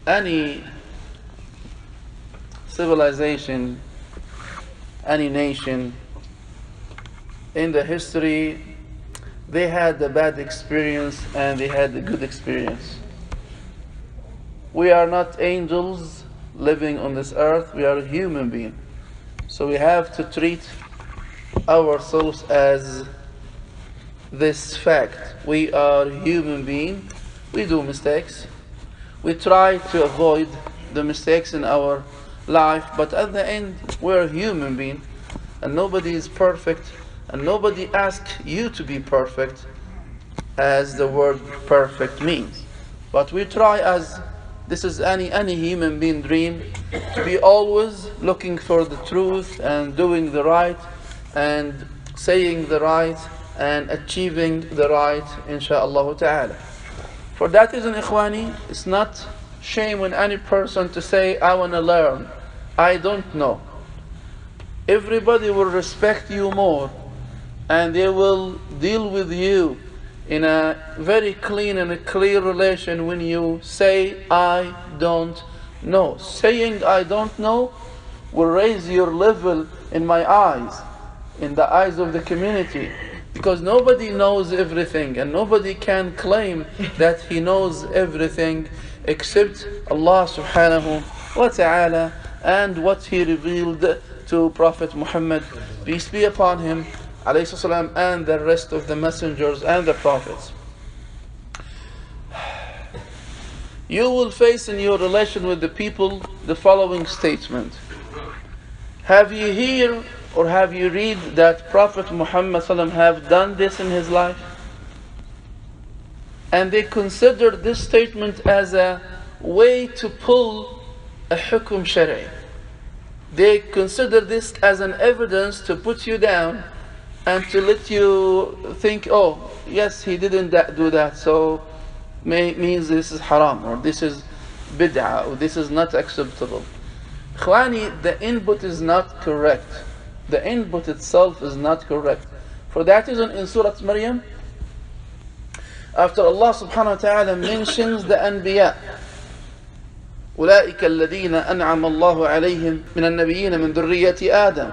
Any civilization, any nation in the history, they had the bad experience and they had the good experience. We are not angels living on this earth, we are human beings. So we have to treat ourselves as this fact. We are human beings, we do mistakes. We try to avoid the mistakes in our life, but at the end, we're human beings, and nobody is perfect, and nobody asks you to be perfect, as the word perfect means. But we try, as this is any human being dream, to be always looking for the truth and doing the right and saying the right and achieving the right, insha'Allah ta'ala. For that reason, Ikhwani, it's not shame on any person to say, I want to learn, I don't know. Everybody will respect you more, and they will deal with you in a very clean and a clear relation when you say, I don't know. Saying I don't know will raise your level in my eyes, in the eyes of the community. Because nobody knows everything, and nobody can claim that he knows everything except Allah subhanahu wa ta'ala and what he revealed to Prophet Muhammad, peace be upon him, alayhi salam, and the rest of the messengers and the prophets. You will face in your relation with the people the following statement. Have you heard or have you read that Prophet Muhammad sallam have done this in his life? And they consider this statement as a way to pull a hukum shari. They consider this as an evidence to put you down and to let you think, oh, yes, he didn't do that, so means this is haram, or this is bid'ah, or this is not acceptable. Khwani, the input is not correct. The input itself is not correct. For that reason, in Surah Maryam, after Allah subhanahu wa ta'ala mentions the Anbiya, أولئك الذين أنعم الله عليهم من النبيين من ذرية آدم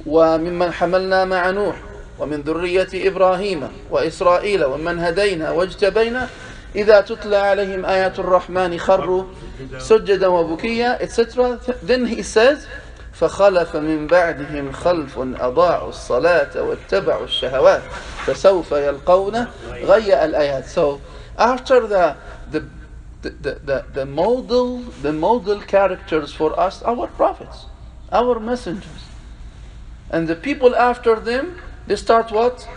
وممن حملنا مع نوح ومن ذرية إبراهيم وإسرائيل ومن هدينا واجتبينا إذا تتلى عليهم آيات الرحمن خروا سجدا وبكيا, etc. Then he says, فخلف من بعدهم خلف أضاعوا الصلاة واتبعوا الشهوات فسوف يلقون غي الآيات. So after the model characters for us, our prophets, our messengers, and the people after them, they start what?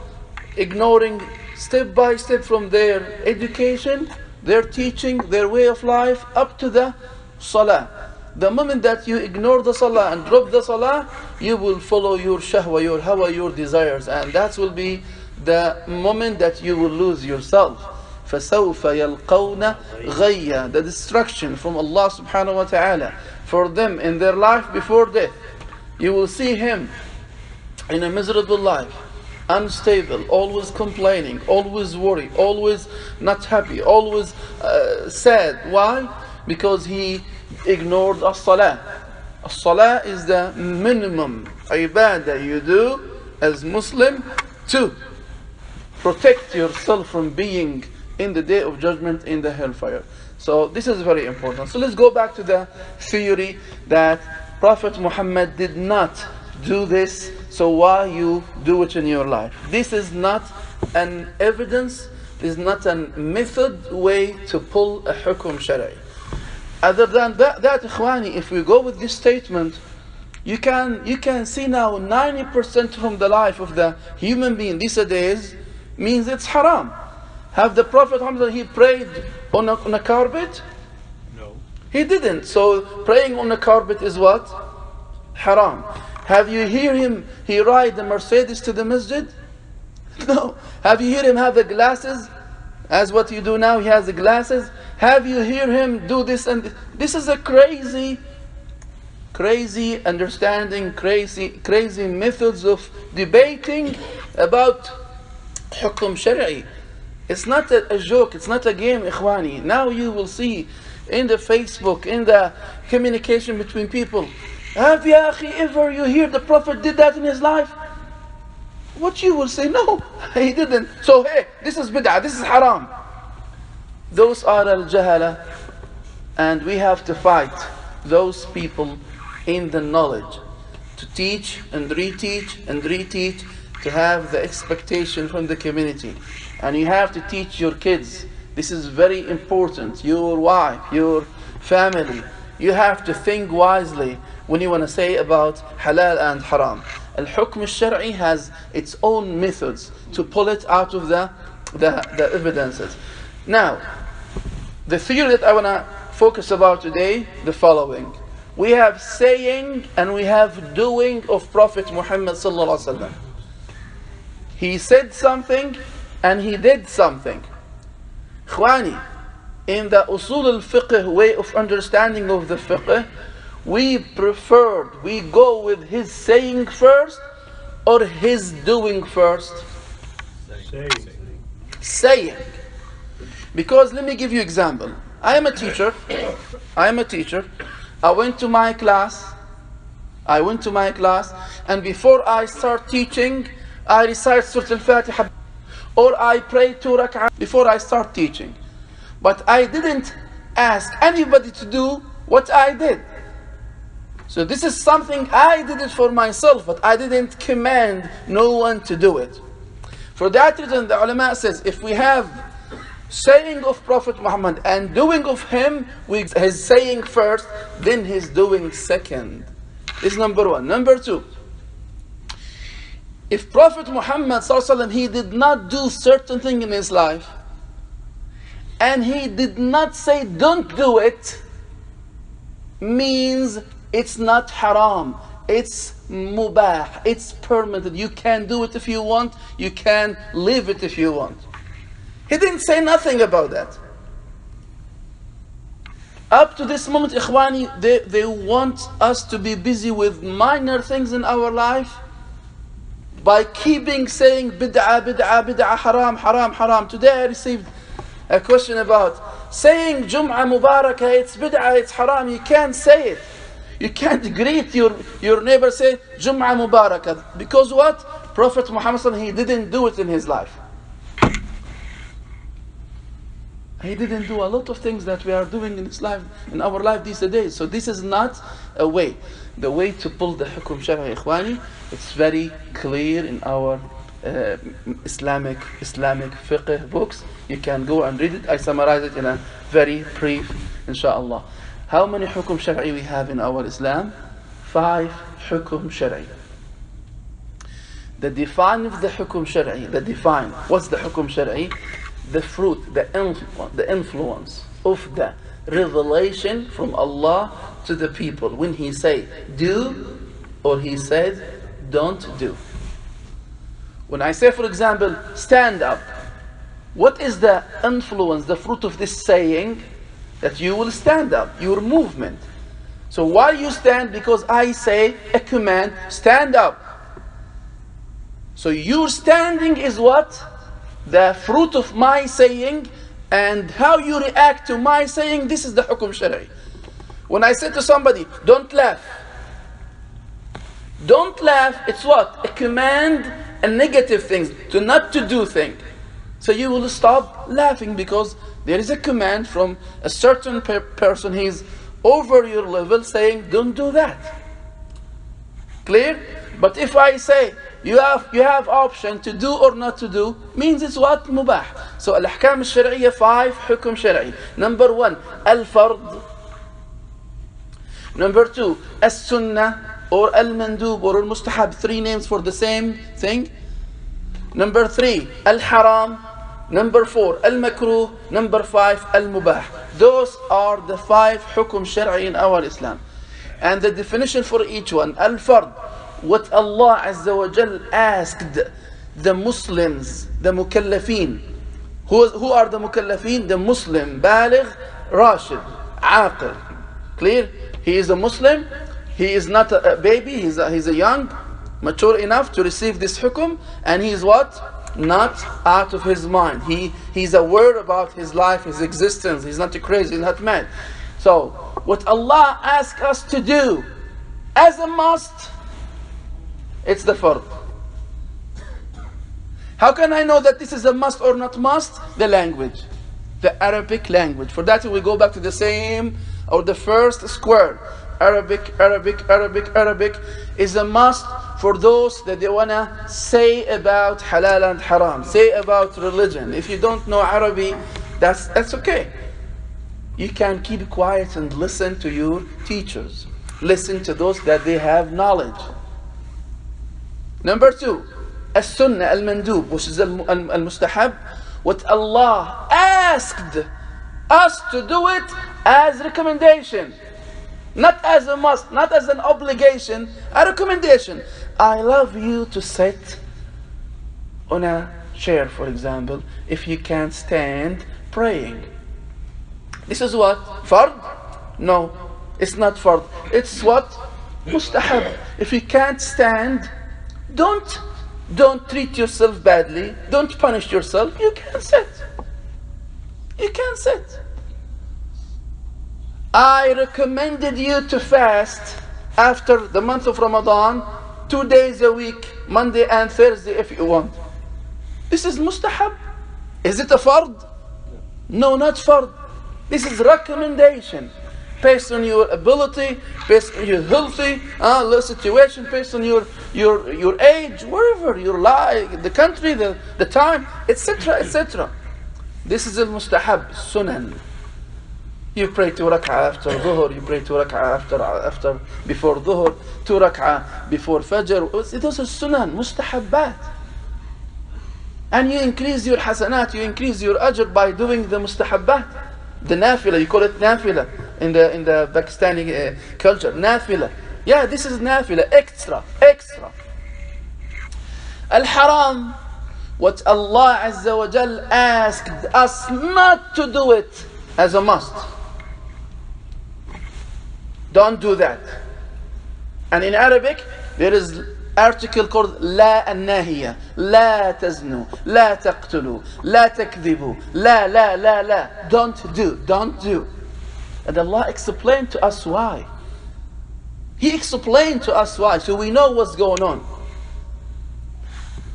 Ignoring step by step from their education, their teaching, their way of life, up to the salah. The moment that you ignore the salah and drop the salah, you will follow your shahwa, your hawa, your desires, and that will be the moment that you will lose yourself. فَسَوْفَ يَلْقَوْنَ غَيَّ, the destruction from Allah subhanahu wa ta'ala for them in their life before death. You will see him in a miserable life, unstable, always complaining, always worried, always not happy, always sad. Why? Because he ignored as-salah. As-salah is the minimum ibadah you do as Muslim to protect yourself from being in the day of judgment in the hellfire. So this is very important. So let's go back to the theory that Prophet Muhammad did not do this, so why you do it in your life? This is not an evidence, this is not a method way to pull a hukum shari. Other than that, Ikhwani, if we go with this statement, you can see now 90% from the life of the human being these days means it's haram. Have the Prophet Muhammad, he prayed on a carpet? No. He didn't. So praying on a carpet is what? Haram. Have you hear him, he ride the Mercedes to the masjid? No. Have you hear him have the glasses? As what you do now, he has the glasses. Have you hear him do this and this? This is a crazy understanding, crazy methods of debating about hukum shari'i. It's not a joke, it's not a game, Ikhwani. Now you will see in the Facebook, in the communication between people. Have ya akhi ever you hear the Prophet did that in his life? What you will say, no, he didn't. So hey, this is bid'ah, this is haram. Those are al-jahala, and we have to fight those people in the knowledge, to teach and reteach and reteach, to have the expectation from the community. And you have to teach your kids. This is very important. Your wife, your family, you have to think wisely when you want to say about halal and haram. Al-Hukm al-Shar'i has its own methods to pull it out of the evidences. Now, the theory that I want to focus about today, the following. We have saying and we have doing of Prophet Muhammad sallallahu alaihi wasallam. He said something and he did something. Khwani, in the usul al-fiqh way of understanding of the fiqh, we go with his saying first or his doing first? Saying. Because let me give you an example. I am a teacher. I went to my class, and before I start teaching, I recite Surah Al-Fatiha, or I pray 2 rak'ah before I start teaching. But I didn't ask anybody to do what I did. So this is something I did it for myself, but I didn't command no one to do it. For that reason, the ulama says, if we have saying of Prophet Muhammad and doing of him, his saying first, then his doing second. This is number one. Number two, if Prophet Muhammad ﷺ, he did not do certain thing in his life, and he did not say don't do it, means it's not haram, it's mubah, it's permitted. You can do it if you want, you can leave it if you want. He didn't say nothing about that. Up to this moment, Ikhwani, they want us to be busy with minor things in our life by keeping saying bid'ah, bid'ah, bid'ah, haram, haram, haram. Today I received a question about saying Jum'ah Mubarakah, it's bid'ah, it's haram. You can't say it. You can't greet your neighbor, say Jum'ah Mubarakah. Because what? Prophet Muhammad, he didn't do it in his life. He didn't do a lot of things that we are doing in his life, in our life these days. So this is not a way. The way to pull the Hukum Shar'i, Ikhwani, it's very clear in our Islamic fiqh books. You can go and read it. I summarize it in a very brief, inshallah. How many Hukum Shar'i we have in our Islam? 5 Hukum Shar'i. The define of the Hukum Shar'i, what's the Hukum Shar'i? The fruit, the influence of the revelation from Allah to the people. When He say do, or He said don't do. When I say, for example, stand up, what is the influence, the fruit of this saying? That you will stand up, your movement. So why you stand? Because I say a command, stand up. So your standing is what? The fruit of my saying, and how you react to my saying, this is the Hukum Shar'i. When I say to somebody, don't laugh. Don't laugh, it's what? A command, a negative thing, to not to do thing. So you will stop laughing because there is a command from a certain person, he's over your level, saying, don't do that. Clear? But if I say, you have option to do or not to do, means it's what? Mubah. So al-ahkam al-shar'iyya, 5 hukum shar'i. Number 1, al-fard. Number 2, as-sunnah or al-mandub or al-mustahab, 3 names for the same thing. Number 3, al-haram. Number 4, al-makruh. Number 5, al-mubah. Those are the 5 hukum shar'i in our Islam. And the definition for each one, al-fard, what Allah Azza wa Jal asked the Muslims, the mukallafeen. Who are the mukallafeen? The Muslim, baligh, rashid, aqil. Clear? He is a Muslim. He is not a baby. He's a young, mature enough to receive this hukum. And he is what? not out of his mind. He's aware about his life, his existence. He's not crazy, he's not mad. So, what Allah asks us to do as a must, it's the fard. How can I know that this is a must or not must? The language, the Arabic language. For that we go back to the same, or the first square. Arabic is a must for those that they want to say about halal and haram, say about religion. If you don't know Arabic, that's okay. You can keep quiet and listen to your teachers. Listen to those that they have knowledge. Number 2, as-sunnah al-mandub, which is al-mustahab. What Allah asked us to do it as recommendation. Not as a must, not as an obligation, a recommendation. I love you to sit on a chair, for example, if you can't stand praying. This is what? Fard? No, it's not fard. It's what? Mustahab. If you can't stand, don't treat yourself badly. Don't punish yourself. You can sit. You can sit. I recommended you to fast after the month of Ramadan 2 days a week, Monday and Thursday if you want. This is mustahab. Is it a fard? No, not fard. This is recommendation based on your ability, based on your healthy situation, based on your age, wherever, your life, the country, the time, etc., etc. This is al-mustahab, sunan. You pray 2 rak'ah after dhuhr, you pray 2 rak'ah after before dhuhr, 2 rak'ah before fajr. Those are sunan, mustahabbat. And you increase your hasanat, you increase your ajr by doing the mustahabbat. The nafila, you call it nafila in the Pakistani culture. Nafila. Yeah, this is nafila, extra. Al-haram, what Allah Azza wa Jal asked us not to do it as a must. Don't do that. And in Arabic, there is article called لا الناهية. لا تزنوا, لا تقتلوا, لا تكذبوا, لا. Don't do. And Allah explained to us why. He explained to us why, so we know what's going on.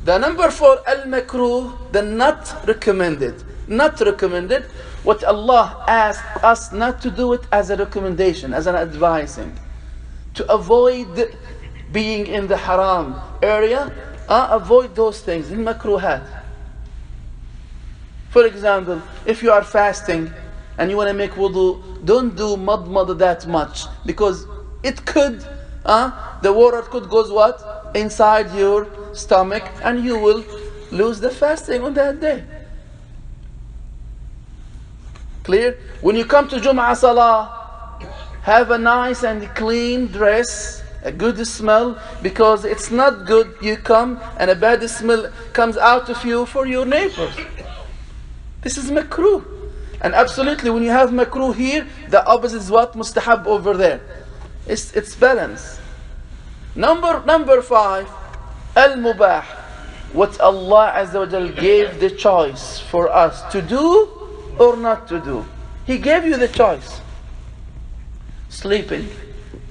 The number 4, al-makruh, the not recommended. Not recommended. What Allah asked us not to do it as a recommendation, as an advising. To avoid being in the haram area, avoid those things, in makruhat. For example, if you are fasting and you want to make wudu, don't do madmad that much, because it could, the water could goes what? Inside your stomach, and you will lose the fasting on that day. Clear? When you come to Jum'ah Salah, have a nice and clean dress, a good smell, because it's not good you come and a bad smell comes out of you for your neighbors. This is makruh. And absolutely, when you have makruh here, the opposite is what? Mustahab over there. It's balance. Number 5, al-mubah. What Allah Azza wa Jal gave the choice for us to do or not to do. He gave you the choice. Sleeping,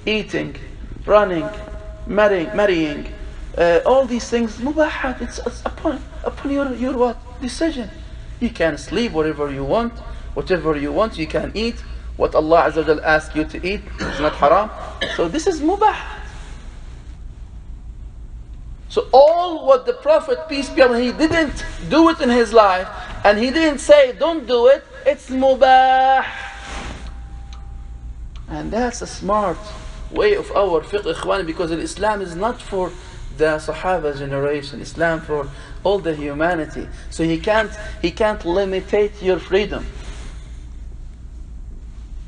eating, running, marrying, all these things, mubahat, it's upon your what? Decision. You can sleep whatever you want, you can eat. What Allah Azza wa Jal asks you to eat is not haram. So this is mubahat. So all what the Prophet, peace be upon him, he didn't do it in his life, and he didn't say don't do it, it's mubah. And that's a smart way of our fiqh, ikhwan, because Islam is not for the Sahaba generation, Islam for all the humanity. So he can't limitate your freedom.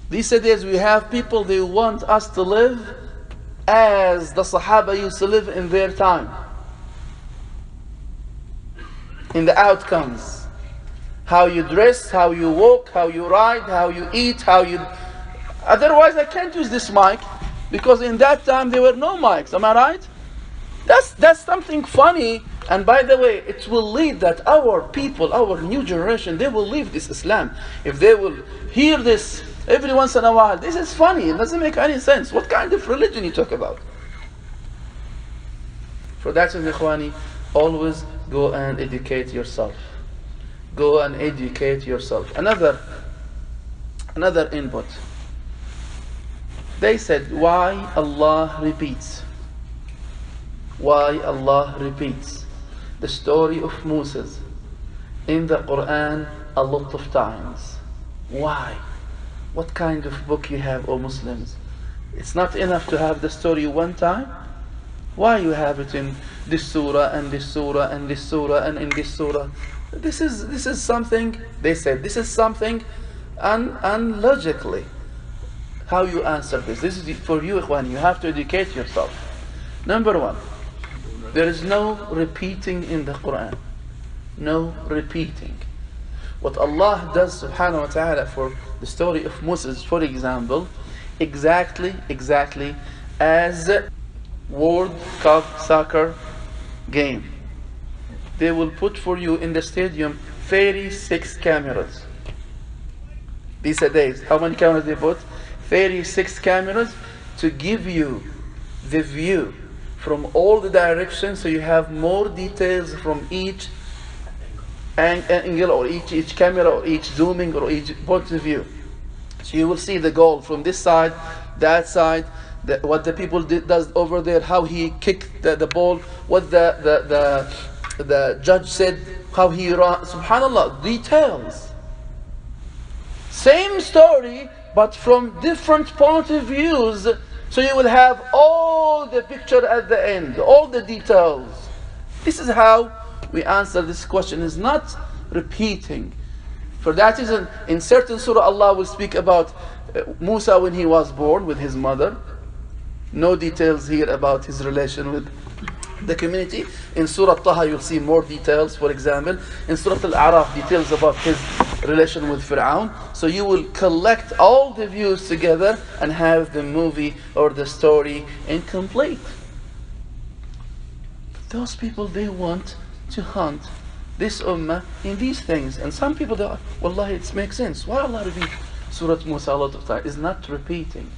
These days we have people, they want us to live as the Sahaba used to live in their time. In the outcomes, how you dress, how you walk, how you ride, how you eat, how you... Otherwise I can't use this mic, because in that time there were no mics, am I right? That's something funny And by the way, it will lead that our people, our new generation, they will leave this Islam. If they will hear this every once in a while, this is funny, it doesn't make any sense. What kind of religion you talk about? For that reason, Ikhwani, always go and educate yourself. Go and educate yourself. Another input. They said, why Allah repeats? Why Allah repeats the story of Moses in the Quran a lot of times? Why? What kind of book you have, O Muslims? It's not enough to have the story one time. Why you have it in this surah and this surah and this surah and in this surah? This is something, they said, this is something unlogically. How you answer this? This is for you, Ikhwan. You have to educate yourself. Number one, there is no repeating in the Quran. No repeating. What Allah does, subhanahu wa ta'ala, for the story of Moses, for example, exactly as World Cup soccer game. They will put for you in the stadium 36 cameras. These are days. How many cameras they put? 36 cameras to give you the view from all the directions, so you have more details from each angle or each camera or each zooming or each point of view. So you will see the goal from this side, that side, what the people does over there, how he kicked the ball, what the judge said, how he ran. Subhanallah, details. Same story, but from different point of views. So you will have all the picture at the end, all the details. This is how we answer this question. Is not repeating. For that reason, in certain surah, Allah will speak about Musa when he was born with his mother. No details here about his relation with the community. In Surah Taha, you'll see more details. For example, in Surah Al-A'raf, details about his relation with Fir'aun. So you will collect all the views together and have the movie or the story incomplete. Those people, they want to hunt this ummah in these things. And some people, they are, wallahi, it makes sense. Why Allah repeat Surah Musa a lot of times? It's not repeating.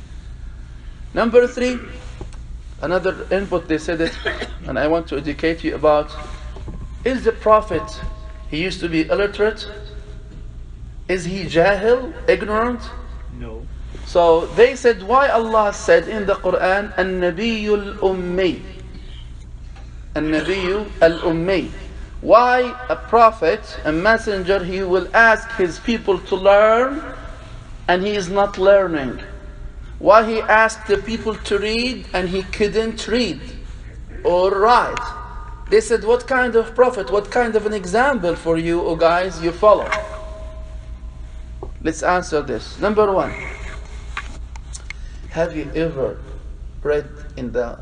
Number three, another input they said it, and I want to educate you about, is the Prophet, he used to be illiterate? Is he jahil, ignorant? No. So they said, why Allah said in the Quran, An-Nabiyyu al-Ummi. An-Nabiyyu al-Ummi. Why a prophet, a messenger, he will ask his people to learn and he is not learning? Why he asked the people to read and he couldn't read or write? They said, what kind of prophet, what kind of an example for you, oh guys, you follow? Let's answer this. Number one, have you ever read in the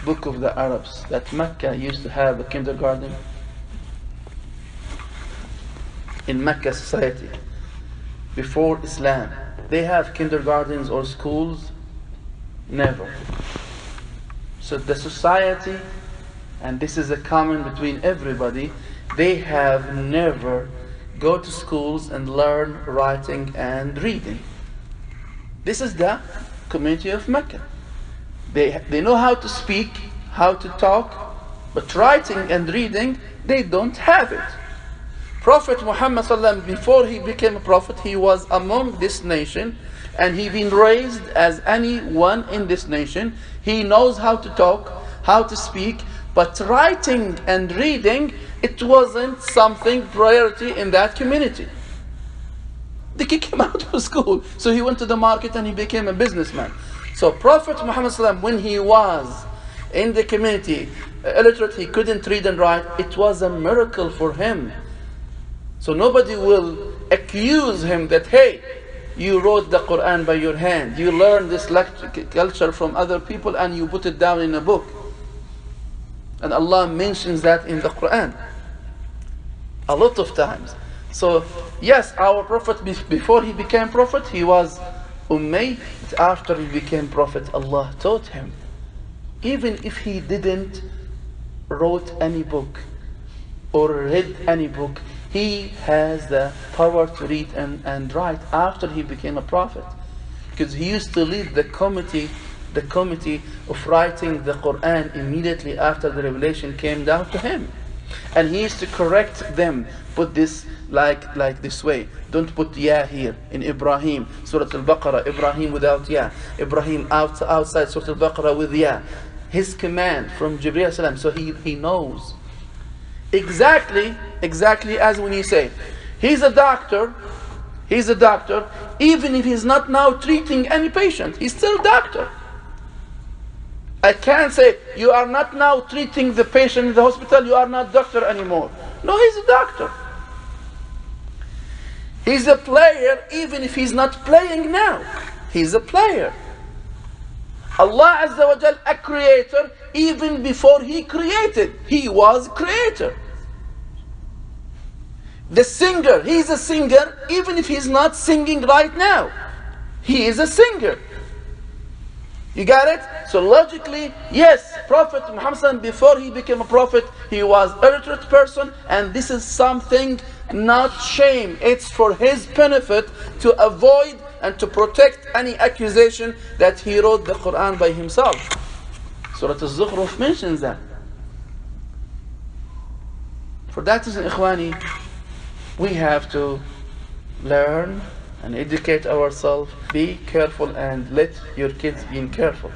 book of the Arabs that Mecca used to have a kindergarten? In Mecca society, before Islam, they have kindergartens or schools? Never. So the society, and this is a common between everybody, they have never go to schools and learn writing and reading. This is the community of Mecca. They know how to speak, how to talk, but writing and reading, they don't have it. Prophet Muhammad ﷺ, before he became a prophet, he was among this nation, and he been raised as anyone in this nation. He knows how to talk, how to speak, but writing and reading, it wasn't something priority in that community. They kicked him out of school, so he went to the market and he became a businessman. So Prophet Muhammad ﷺ, when he was in the community, illiterate, he couldn't read and write, it was a miracle for him. So nobody will accuse him that, hey, you wrote the Quran by your hand, you learned this culture from other people and you put it down in a book. And Allah mentions that in the Quran a lot of times. So yes, our Prophet, before he became Prophet, he was Ummi. After he became Prophet, Allah taught him. Even if he didn't wrote any book or read any book, he has the power to read and write after he became a prophet. Because he used to lead the committee of writing the Quran immediately after the revelation came down to him. And he used to correct them, put this like this way. Don't put ya here in Ibrahim, Surah Al-Baqarah, Ibrahim without ya. Ibrahim outside Surah Al-Baqarah with ya. His command from Jibreel salam, so he knows. Exactly as when you say, he's a doctor, even if he's not now treating any patient, he's still a doctor. I can't say, you are not now treating the patient in the hospital, you are not doctor anymore. No, he's a doctor. He's a player even if he's not playing now. He's a player. Allah Azza wa Jal, a creator, even before he created, he was creator. The singer, he's a singer even if he's not singing right now. He is a singer. You got it? So logically, yes, Prophet Muhammad, before he became a prophet, he was a literate person, and this is something not shame. It's for his benefit to avoid and to protect any accusation that he wrote the Quran by himself. Surah Al-Zukhruf mentions that. For that reason, Ikhwani, we have to learn and educate ourselves. Be careful and let your kids be careful.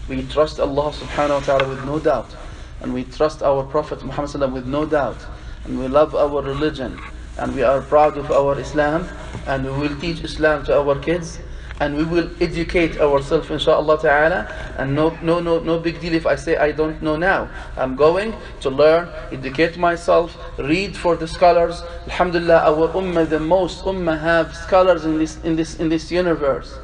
We trust Allah subhanahu wa ta'ala with no doubt, and we trust our Prophet Muhammad sallallahu with no doubt, and we love our religion, and we are proud of our Islam, and we will teach Islam to our kids, and we will educate ourselves inshaAllah ta'ala. And no big deal if I say I don't know now. I'm going to learn, educate myself, read for the scholars. Alhamdulillah, our ummah, the most ummah have scholars in this universe.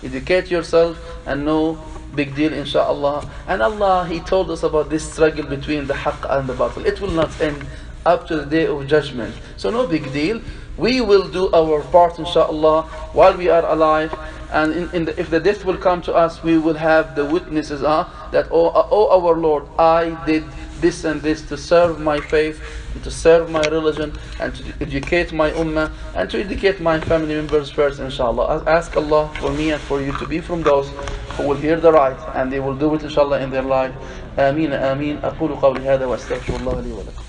Educate yourself and no big deal inshaAllah. And Allah, He told us about this struggle between the haqq and the batil. It will not end up to the day of judgment. So no big deal. We will do our part inshaAllah while we are alive, and if the death will come to us, we will have the witnesses that, oh our Lord, I did this and this to serve my faith, and to serve my religion, and to educate my ummah, and to educate my family members first inshaAllah. I ask Allah for me and for you to be from those who will hear the right and they will do it inshaAllah in their life. Ameen, ameen. أقول قولي هذا وأستغفر الله لي ولكم.